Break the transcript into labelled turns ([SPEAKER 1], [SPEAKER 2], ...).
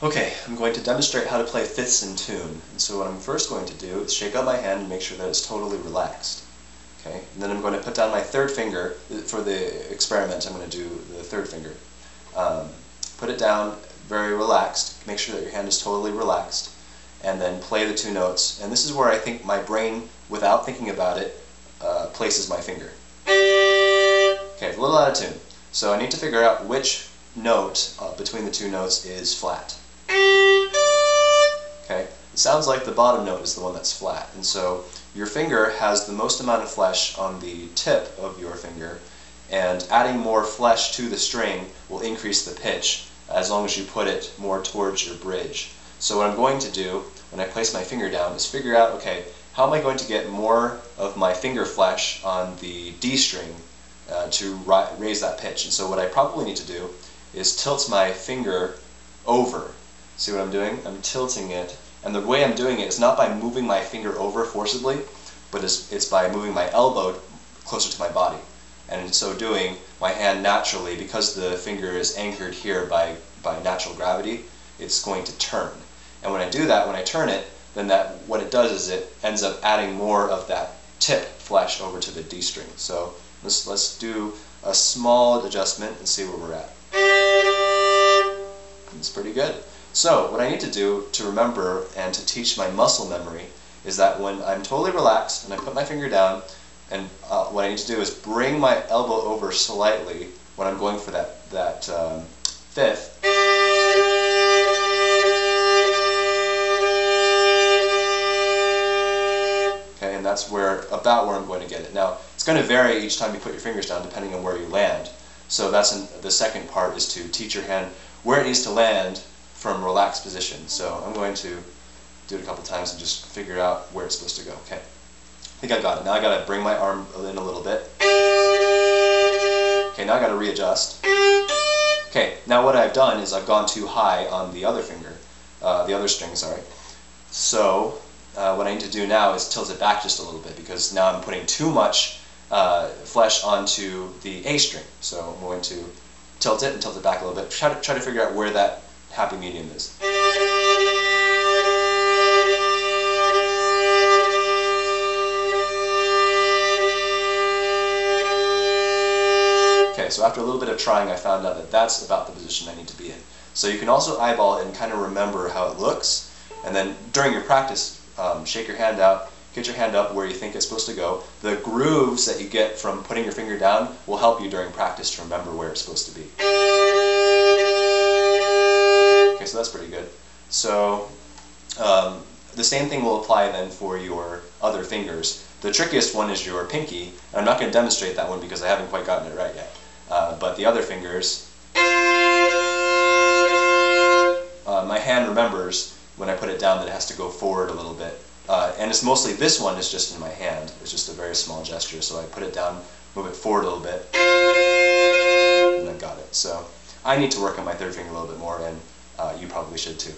[SPEAKER 1] Okay, I'm going to demonstrate how to play fifths in tune. And so what I'm first going to do is shake out my hand and make sure that it's totally relaxed. Okay, and then I'm going to put down my third finger. For the experiment, I'm going to do the third finger. Put it down very relaxed. Make sure that your hand is totally relaxed. And then play the two notes. And this is where I think my brain, without thinking about it, places my finger. Okay, a little out of tune. So I need to figure out which note between the two notes is flat. Okay, it sounds like the bottom note is the one that's flat, and so your finger has the most amount of flesh on the tip of your finger, and adding more flesh to the string will increase the pitch as long as you put it more towards your bridge. So what I'm going to do when I place my finger down is figure out, okay, how am I going to get more of my finger flesh on the D string to raise that pitch? And so what I probably need to do is tilt my finger over. See what I'm doing? I'm tilting it, and the way I'm doing it is not by moving my finger over forcibly, but it's by moving my elbow closer to my body. And in so doing, my hand naturally, because the finger is anchored here by natural gravity, it's going to turn. And when I do that, when I turn it, then what it does is it ends up adding more of that tip flesh over to the D string. So let's do a small adjustment and see where we're at. It's pretty good. So what I need to do to remember and to teach my muscle memory is that when I'm totally relaxed and I put my finger down, and what I need to do is bring my elbow over slightly when I'm going for that fifth. Okay, and that's about where I'm going to get it. Now, it's going to vary each time you put your fingers down depending on where you land. So the second part is to teach your hand where it needs to land from relaxed position. So I'm going to do it a couple times and just figure out where it's supposed to go. Okay, I think I got it. Now I got to bring my arm in a little bit. Okay, now I got to readjust. Okay, now what I've done is I've gone too high on the other finger, the other string, sorry. So what I need to do now is tilt it back just a little bit, because now I'm putting too much flesh onto the A string. So I'm going to tilt it and tilt it back a little bit. Try to figure out where that happy medium is. Okay, so after a little bit of trying, I found out that that's about the position I need to be in. So you can also eyeball it and kind of remember how it looks, and then during your practice, shake your hand out, get your hand up where you think it's supposed to go. The grooves that you get from putting your finger down will help you during practice to remember where it's supposed to be. Okay, so that's pretty good. So the same thing will apply then for your other fingers. The trickiest one is your pinky, and I'm not going to demonstrate that one because I haven't quite gotten it right yet. But the other fingers, my hand remembers when I put it down that it has to go forward a little bit. And it's mostly, this one is just in my hand. It's just a very small gesture. So I put it down, move it forward a little bit, and I got it. So I need to work on my third finger a little bit more, and you probably should too.